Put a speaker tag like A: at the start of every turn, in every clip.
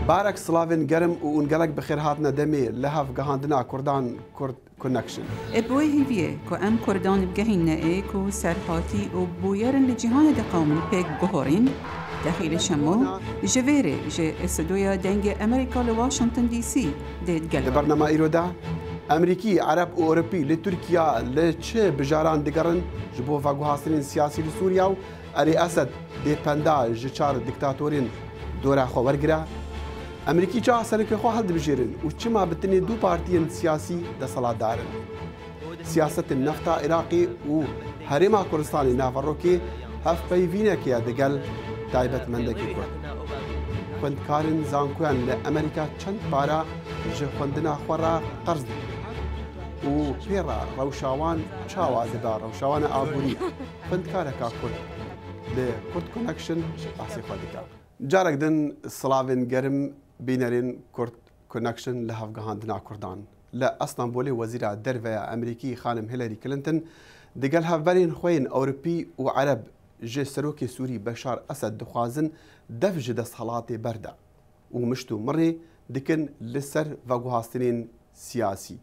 A: بارك سلاوین گرم و اونگلک بخیر هاتنا دمی لحف گهاندنا کردان کرد کنکشن.
B: ابوي هيفيه كو ام كردان بجهين نائي كو سرحاتي و بويرن لجهان دقوم بيك جهورين داخل شمو جفيري جي استوديو دنج امريكا لواشنطن دي سي ديت قلب
A: برنامج إيرودا أمريكي عرب و أوروبي لتركيا لتش بجاران دقرن جبو فاقو حاصلين سياسي لسوريا و أري أسد دي باندا جشار ديكتاتورين دورا خو ورقرا أمريكي جا سرك خو هل بجيرن و چما بتني دو بارتيين سياسي دا صلاة دارن سياسة النفط عراقي و هرما كردستاني نافروكي هف بيفينا كيا دقل تايبت مندكي كرد خوند كارن زانكوان لأمريكا چند بارا جه خوندنا خورا قرض و بيرا روشاوان چاوا دبا روشاوان آبوري خوند كاركا كرد لكرد كونكشن بحثي خودكا جارك دن سلاوين گرم بينرين كرد كونكشن لهفغاندنا كردان لا اسطنبولي وزير الدرفيا امريكي خانم هيلاري كلينتون دقل هفبرين خوين اوروبي وعرب جي سروكي سوري بشار اسد دخوازن دفج دسهلاتي بردا ومشتو مري دكن لسر فاغوهاستنين سياسي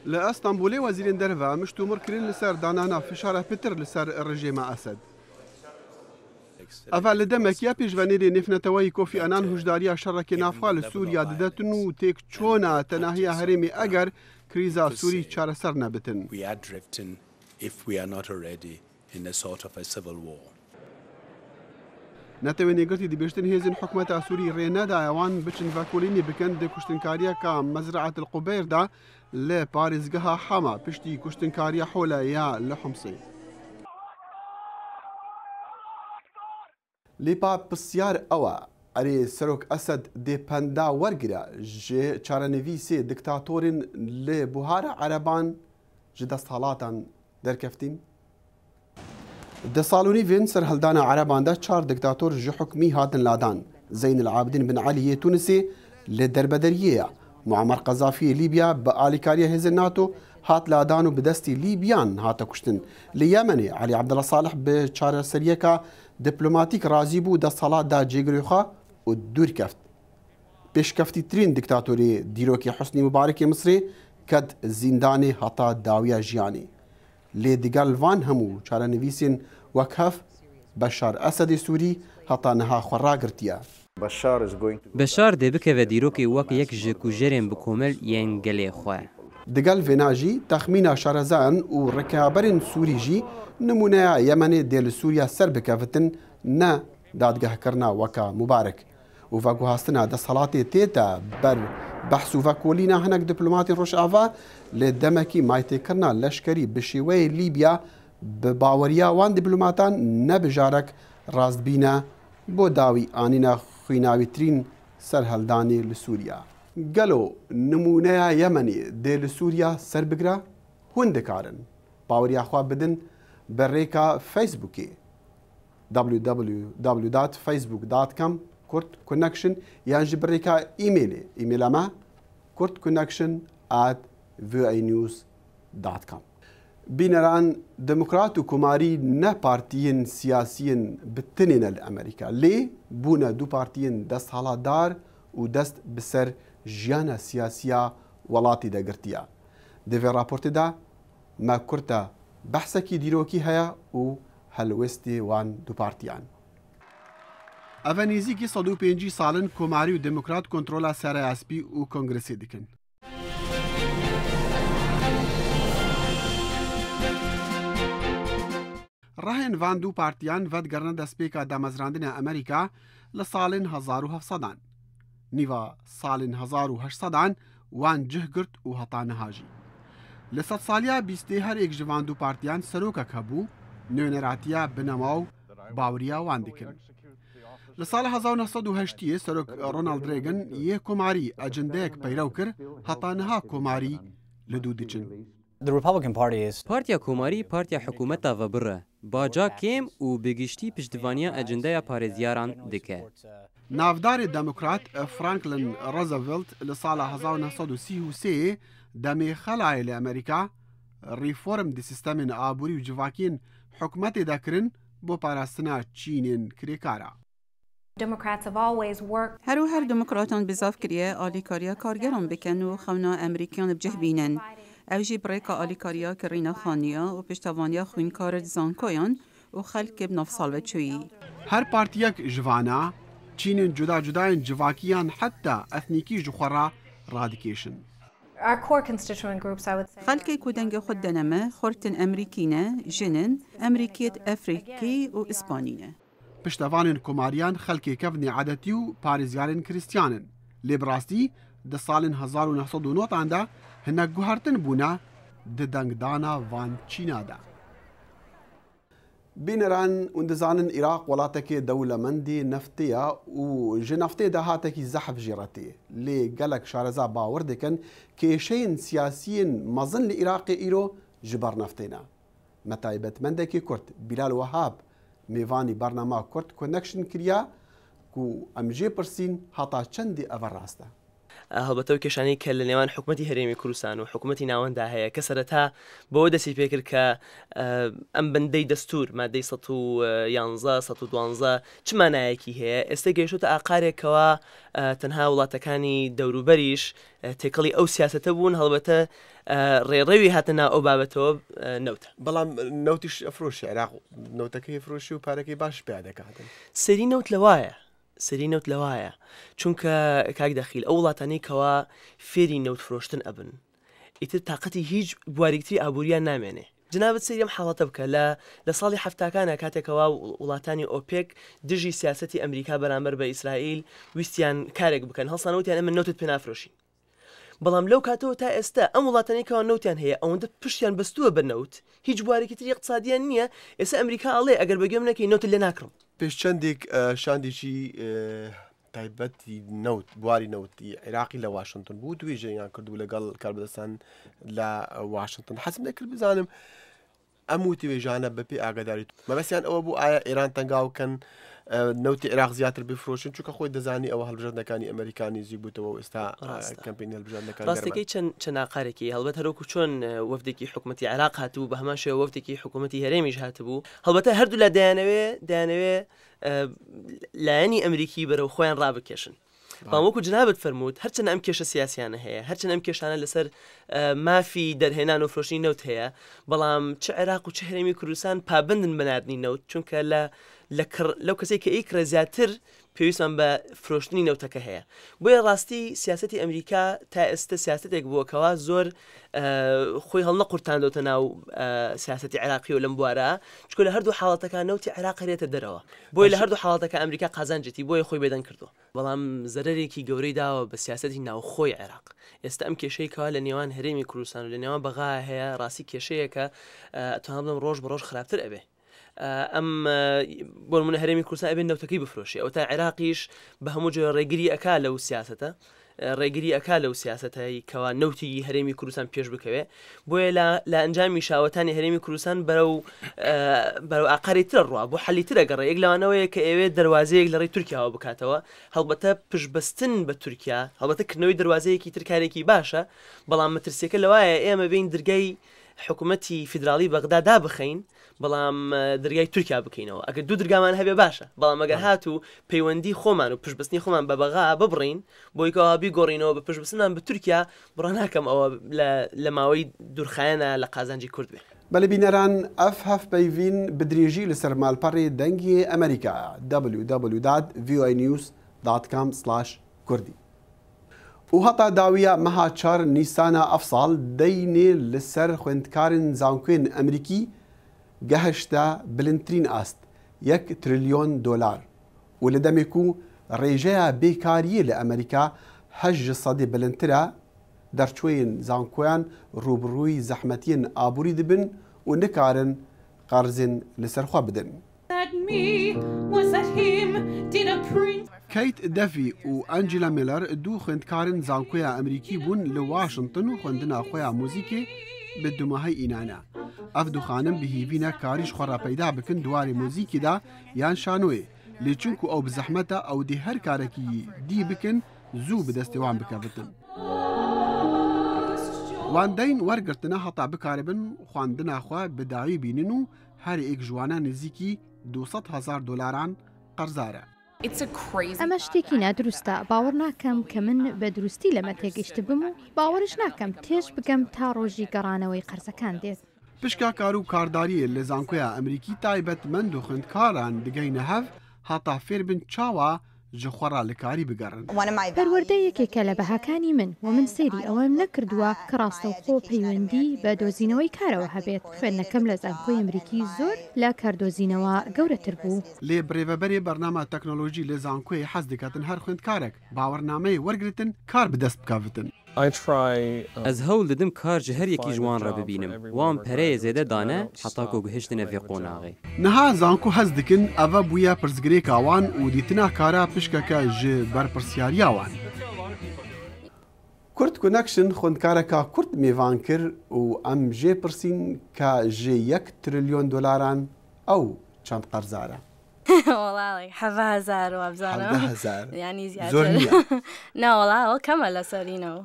A: لا اسطنبولي وزير الدرفيا مشتو مركرين لسر دانانا فشار بيتر لسر الرجيم اسد أفعل لدمك يا بيجوانيري نفنتوي كوفي أنان هجداريا شرك نافال سوريا ددتنو تيك چونا تناهيا هرمي أجر كريزا سوري چار سر نبتن.
C: We are drifting if we are not already in a sort of a civil war.
A: نتويني قرتي دي بيشتن هيزن حكومة سوري رينا دا يوان بچن فاكوليني بكن دي كشتنكاريا كا مزرعة القبير دا لباريز جها حما بشتي كشتنكاريا حولا يا لحمصي. ليبا بسيار أوا أري سروك أسد دي باندا ورقرا جي چارنويسي دكتاتورين لبوهارا عربان جدست حالاتان در كفتيم ده صالوني فين سر هلدانا عربان ده چار دكتاتور جي حكمي هاتن لادان زين العابدين بن علي تونسي لدربدرية معمر قذافي ليبيا بآليكاريا هزن ناتو هات لادانو بدستي ليبيان هاتا كشتن ليمني علي عبد الله صالح بچار سريكا دبلوماتيك رازي بو دا صلاة دا جيغريخا و دور كفت بيش كفتي ترين ديكتاتوري ديروكي حسني مباركي مصري كد زنداني هطا داوية جياني لي ديگال وان همو چارا نويسين وكهف بشار أسد سوري هطا نها خورا گرتيا
D: بشار دي بكه و ديروكي وك يك جكو جرين بكومل ينگلي خواه
A: دقل فيناجي تخمينا شارزان و ركابرين سوري جي نمونا يمني ديال سوريا سر بكافتن نا دادگه کرنا وكا مبارك و فاقو هاستنا دا صلاتي تيتا بر بحثو فاكولينا هناك دبلوماتي روش آفا لدمكي مايتي کرنا لشكري بشيوي ليبيا بباوريا وان دبلوماتان نبجارك راست بينا بو داوي آنينا خويناوي ترين سر هلداني لسوريا قالوا نمونا يمني ديال سوريا سر بقرا هندكارن باوريا خواب بدن بريكا فيسبوكي www.facebook.com/كورت يعني بريكا ايميل ما kurtconnection@voanews.com بينران ديمقراط وكوماري نا بارتيين سياسيين بالتنين الامريكا ليه بونا دو بارتيين دست حالا دار ودست بسر جيانا سياسية ولاتي دا قرتيا ديفي رابورت دا ما كرتا بحثكي ديروكي هيا و هلوستي وان دو بارتيان افانيزيكي صدو بينجي سالن كوماري و ديمقراط كنترولا سارا اسبي و كونغرسي ديكن راهن وان دو بارتيان ود گرن دسپیکا دامزراندن امریکا لسالن 1700 نيفا سالن 1800 وان جهگرت و هطان هاجي لسات ساليا بيستي هر ايك جوان دو بارتيان سروكك هبو نونراتيا بنماو باوريا وان ديكن لسال 1908 سروك رونالد ريغن يه كوماري اجنديك بيروكر هطانها كوماري لدو ديچن
D: پارتیا کوماری پارتیا حکومتا و بره باجا کم و بگشتی پشتوانیا اجنده پارێزیاران دکه.
A: نافدار دموکرات فرانکلین روزولت لسال 1933 دمی خلای لامریکا ریفورم دی سیستم آبوری و جواکین حکومت دکرن بو پاراستنا چینین کریکارا.
B: هر دموکراتان بزاف کریه آلیکاریا کارگران بکن و خونا امریکیان بجه بینن. او جی بریکا آلیکاریا کرینا خانیا و پشتوانیا خوینکار زانکویان و خلق بناف سالوه چویی.
A: هر پارتیک جوانا چین جدا جداین جواکیان حتی اثنیکی جخورا رادیکیشن.
B: خلقی کودنگ خود دنمه خورتن امریکینه، جنن، امریکیت افریقی و اسپانینه.
A: پشتوانین کماریان خلقی کفنی عادتی و پارزیارین کریستیانن. لیبراستی ده سالن 1909 آنده هنگ گوهرتن بونا ده دنگدانا وان چینا ده. بینران اندزانن عراق ولاتك دولة مندي نفتية وجنفتي ده هاتكي زحف جيرتي لي قالك شارزا باوردكن كيشين سياسيين مظن العراقي إيرو جبر نفتينا متايبت مندكي كرت بلال وهاب ميفاني برنامج كرت كونكشن كريا كو امجي برسين هاتا چندي أفر راسته
E: هەڵبەتەوە کێشانەی کە لە نێوان حکوومەتی هەرێمی کوردستان و حکوومەتی ناوەندا هەیە کە سەرەتا بۆ دەستی پێکرد کە ئەم بەندەی دەستور مادەی 111 112 چ مانایەکی هەیە ئێستا گەیشتوتە ئاقارێکەوە تەنها وڵاتەکانی دەوروبەریش تێکەڵی ئەو سیاسەتە بوون هەڵبەتە ڕێڕەوی هاتەنا ئەو بابەتەوە نەوتە
A: بەڵام نەوتیش ئەفرۆشی عێراق نەوتەکەی فرۆشی و پارەکەی باش پێ دەکاتن
E: سەری نەوت لەوایە سەری نەوت لەوایە چونکە کاک دەخیل ئەو وڵاتانەی کەوا فێری نەوت فرۆشتن ئەبن ئیتر تااقەتی هیچ بواریکتری ئابوووریان نامێنێ جنابەت سەریم حاڵەتە بکە لە ساڵی هەفتاکانە کاتێکەوە وڵاتانی ئۆپێک دژی سیاسەتی ئەمریکا بەرامبەر بە ئیسرائیل ویستیان کارێک بکەن هەڵسانەوتیان ئەمە نەوتت پێ نافرۆشین بەڵام لەو کاتەوە تا ئێستا ئەم وڵاتانی کەوا نەوتیان هەیە ئەوەندە پشتیان بەستووە بە نەوت هیچ بوارێکی تری اقتصادیان نییە ئێستا ئەمریکا ئەڵێ ئەگەر بەگوێم نەکەی نەوت لێ ناکڕم
A: پێش چەندێک شاندێکی تایبەتی نەوت بواری نەوتی عێراقی لە واشنگتن بوو توێژەیان کردو لەگەڵ کاربدەستان لە واشنگتن حەزم دەکرد بزانم ئەم توێژانە بەپێ ئاگاداریت مەبەستیان ئەوە بوو ئایا ئێران تەنگاوکەن نەوتی عێراق زیاتر بفرۆشن چونکە خۆی دەزانی ئەوە هەڵبژاردنەکانی ئەمریکانی زیی بووتەوە ئێستا کەمپین هەڵبژاردنەکان
E: ڕاستەکەی چەند ئاقارێکی هەڵبەت هەروەکو چۆن وەفدێکی حکوومەتی عێراق هاتبوو بە هەمان شێوە وەفدێکی حکوومەتی هەرێمیش هاتبوو هەڵبەتە هەردوو لە دەیانەوێ لایەنی ئەمریکی بەرەو خۆیان ڕابکێشن بەڵام وەکو جنابەت فەرمووت هەرچەندە ئەم کێشە سیاسیانە هەیە هەرچەندە ئەم کێشانە لەسەر مافی دەرهێنان و فرۆشتنی نەوت هەیە بەڵام چ عێراق و چ هەرێمی کوردستان پابندن بەناردنی نەوت چونکە لەو کەسێک کە ئیکرە زیاتر پێویستمان بە فرۆشتنی نەوتەکە هەیە بۆیە ڕاستی سیاسەتی ئەمریکا تا ئێستا سیاسەتێک بووەکەوە زۆر خۆی هەڵنەقورتاندۆتە ناو سیاسەتی عێراقی و لەم بوارە چکە لە هەردوو حاڵەتەکان نەوتی عێراق هەرێتە دەرەوە بۆی لە هەردوو حاڵەتەکە ئەمریکا قازانجێتی بۆیە خۆی بێدەنگ کردو بەڵام زەرێکی گەورەی داوە بە سیاسەتی ناوخۆی عێراق ئێستا ئەم کێشەیەکەوە لە نێوان هەرێمی کوردستان و لە نێوان بەغا هەیە ڕاستی کێشەیەکە توانام بڵێم ڕۆژ بە ڕۆژ خراپتر ئەبێ ئەم بۆ نمونە هەرێمی کوردستان ئەبێ نەوتەکەی بفرۆشی ئەو تا عێراقیش بە هەموو جۆرە ڕێگیری ئەکا لەو سیاسەتە ڕێگیری ئەکا لەو سیاسەتایی کەوا نەوتی هەرێمی کوردستان پێش بکەوێ بۆیە لە ئەنجامی شاوەتانی هەرێمی کوردستان بەرەو ئاقاری ترە ڕوا بۆ حەلی ترە گەڕێ یەک لەوانەوەیە کە ئێوێ دەواازەیەک لە ڕێی تورکیاوە بکاتەوە هەڵبەتە پشتبەستن بە تورکیا هەڵبەتە کردنەوەی دەواازەیەکی ترکارێکی باشە بەڵام مەترسیەکە لەوایە ئێمە بین دەرگای حکوومەتی فیدراڵی بەغدا بخەین بەڵام دەرگای تورکیا بکەینەوە ئەگەر دوو دەرگامان هەبێ باشە بەڵام ئەگەر هات و پەیوەندی خۆمان و پشتبەستنی خۆمان بە بەغا ببڕین بۆی کەوا بیگۆڕینەوە بە پشتبەستنمان بە تورکیا بڕا ناکەم ئەوە لە ماوەی دوورخایەنە لە قازانجی کورد بێ
A: بەلە بینەران ئەف هەف پەیڤین بدرێژی لەسەر ماڵپەڕی دەنگی ئەمریکا www.voanews.com/کوردی و هەتا داویە مەها 4 نیسانە ئەفساڵ دەینێ لەسەر خوێندکارن زانکوێن ئەمریکی گەهشتە بلندترین ئاست $1 تریلیۆن و لە دەمێک و ڕێژەیە بێکاریە لە ئەمریکا 8% بلندترە دەرچوێن زانکۆیان ڕوبڕووی زەحمەتیان ئابووری دەبن و نکارن قەرزێن لەسەرخوا بدەن کەیت دەفی و ئەنجیلا میلەر دوو خوێندکارن زانکۆیە ئەمریکی بوون لە واشنگتن و خوێندنا خۆیان موزیکێ بە دومەهەی ئینانە ئەف دوو خانم بهیڤینە کاریش خۆڕا پەیدا بکن دوارێ موزیکیدا یان شانۆیە لێ چونکو ئەو بزەحمەتە ئەو دێ هەر کارێکی دی بکن زوو بەدەستێوان بکەبتن واندەین وەرگرتنە هەتا بکاربن خواندناخوا بەداوی بینن و هەر ئێک جوانە نزیکی $200,000 قەرزارە
F: ئەمە شتێکی نادروستە باوەڕ ناکەم کە من بە دروستی لەمە تێگەیشت بم و باوەڕش ناکەم تێش بگەم تا ڕۆژی گەڕانەوەی قەرزەکان دێت.
A: پشکا کار و کارداریە لە زانکۆیە ئەمریکی تایبەتمەند و خوێندکاران دگەینە هەف هەتا فێر بن چاوە ji xwara li karî bigerin.
F: پەروەردە یەکێکە لە بەهاکانی من و من سێری ئەوەم نەکردووە کە ڕاستەوخۆ پەیوەندی بە دۆزینەوەی کارەوە هەبێت. خوێندنەکەم لە زانکۆی ئەمریکی زۆر لە کاردۆزینەوە گەورەتر بوو.
A: لێ برێڤەبەرێ بەرنامە تەکنۆلۆژی لە زانکۆی حەز دەکاتن هەر خوێندکارێک باوەڕنامەی وەرگرتن کار بدەست بکەوتن.
D: Ez hewl didim kar ji her yekî ji wan re bibînim. Wan pereyê zêde dane heta ku gihiştine vê qonaxê.
A: Niha zanku hez dikin eva bûye pirsgirêka wan û dîtina kara pişkeke ji berpirsyariya wan. Kurd Connection xwendkareka Kurd mêvan kir û em jê pirsîn ka ji $1 trilyon ew çend qerzar e.
G: والله حفازر وابزانه يعني زيادة لا والله كمل سرينو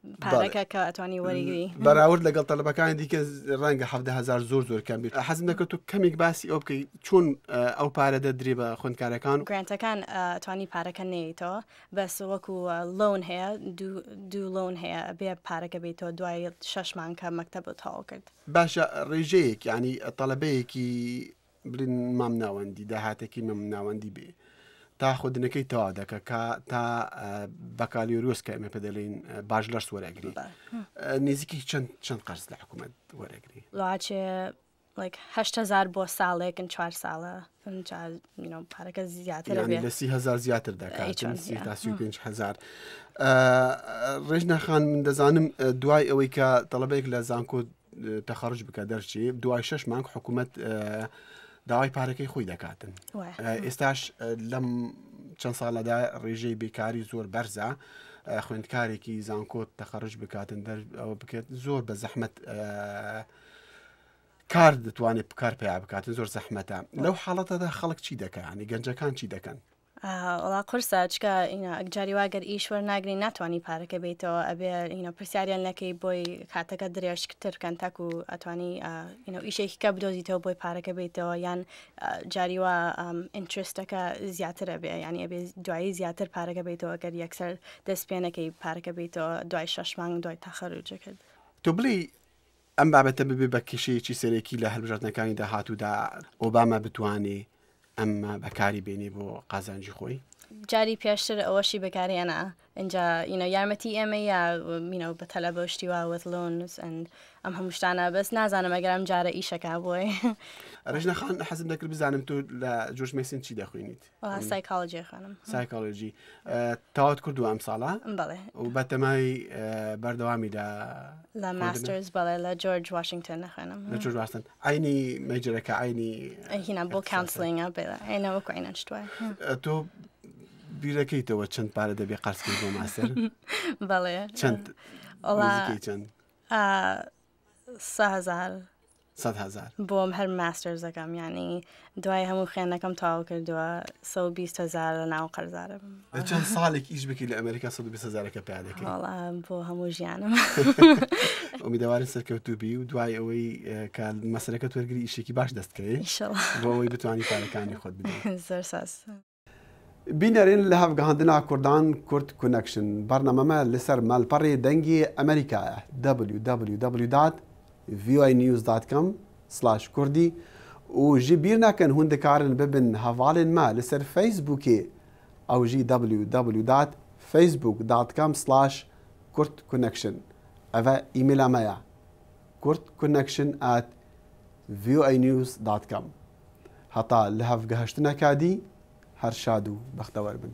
G: باركة كأتواني وريقي
A: براورد لقل طلبة كان ديك رانجا 17000 زور كان بيت حزم نكتو كميك باسي أو بكي شون أو بارده دريبة خون كان
G: جرانتا كان أتواني باركة نيتو بس وكو لون هي دو لون هي بيا باركة بيتو دواي ششمان كمكتب تاوكد
A: باشا ريجيك يعني طلبيكي بلين مام ناوندي داهاتكي مام ناوندي بي تاخد نكي تاعدك تا بكالوريوس كما بدلين باجلرس ورقري نزيكي چند قرض لحكومة ورقري
G: لواتش like 8000 بو سالك and 4 ساله and you know بارك زيادة
A: يعني ل 3000 زيادة دكاتره 3500 رجنا خان من دزانم دواي اوي ك طلبيك لزانكو تخرج بكدرشي دواي 6 مانك حكومة داوای پارەکەی خۆی دەکاتن. ئێستاش لەم چەند ساڵەدا ڕێژەی بێکاری زۆر بەرزە خوێندکارێکی زانکۆ تەخەڕج بکاتن ئەوە بکات زۆر بە زەحمەت کار دەتوانێت کار پێیا بکاتن زۆر زەحمەتە. لەو حاڵەتەدا خەڵک چی دەکەن ینی گەنجەکان چی دەکەن؟
G: وڵا قورسە چکە جاری واگەر ئیشوەر ناگری ناتوانانی پارەکە بیتەوە ئەبێ پرسیاریان نەکەی بۆی کاتەکە درێژتر بکەن تاکو ئەتوانی ئیشێکی کە بدۆزیتەوە بۆی پارەکە بیتەوە یان جاریوە ئینترستەکە زیاترە بێ ینی ئەبێ دوایی زیاتر پارەکە بیتەوە گەر یەکسەر دەست پێنەکەی پارەکە بیتەوە دوای 6 مانگ دوای تەخەڕوجەکەت.
A: تۆ بڵێ ئەم بابەتە ببێ بە کێشەیەکی سەرێکی لە هەڵبژاردنەکانی داهاتوودا ئۆبامە بتوانێ ئەمە بەکاری بێنێ بۆ قازانجی خۆی؟
G: جاری پێشتر ئەوەشی بەکارێنە اینجا یارمەتی ئێمە یا بە تەلەبەشتیوا with loans and ئەم هەموو شتانە بەس نازانم ئەگەر ئەم جارە ئیشەکە بۆی.
A: ڕێژنەخان حەزم دەکرد بزانم تۆ لە جۆرج مێسن چی دەخوێنیت؟
G: سایکۆلۆژی خوێنم.
A: سایکۆلۆژی تەواوت کردووە ئەم ساڵە؟
G: بەڵێ.
A: و بەتەمای بەردەوامی
G: لە ماسترز بەڵێ لە جۆرج واشنگتن نەخوێنم.
A: لە جۆرج واشنگتن ئاینی مەیجرەکە ئاینی
G: هینە بۆ کاونسلینگە بێڵە عینەوە کوێنە شتووە.
A: تۆ بیرەکەیتەوە چەند پارە دەبێ قەرزکەی بۆ ماستەر؟
G: بەڵێ
A: چەند؟
G: وڵا
A: چەند؟
G: 100,000 بۆم هەر ماسترزەکەم ینی دوای هەموو خوێندنەکەم تاوا کردووە 120,000 لە ناو قەرزارم.
A: چەند ساڵێک ئیش بکەی لە ئەمریکا 120,000 پێیا دەکەی؟
G: وەڵا بۆ هەموو ژیانم.
A: ئومیدوارم سەرکەوتوو بی و دوای ئەوەی کە مەسەرەکەت وەرگری ئیشێکی باش دەست بکەی بۆ ئەوەی بتوانی پارەکانی خۆت بدەیت.
G: زۆر ساس.
A: بینەرین لە هەفگەهاندنا کوردان کورد کونەکشن بەرنامەمە لەسەر مەلپەڕی دەنگی ئەمریکایە www.voinews.com/کوردی و ژی بیر ناکەن هون دەکارن ببن هەواڵێن ما لەسەر فەیسبووکێ ئەو ژی www.facebook.com/kurdconnection ئەvە ئیمێلامەیە kurdconnection@voinews.com هەتا لە هەفگەهشتنەکادی هەر شاد و بەختەوەر بن.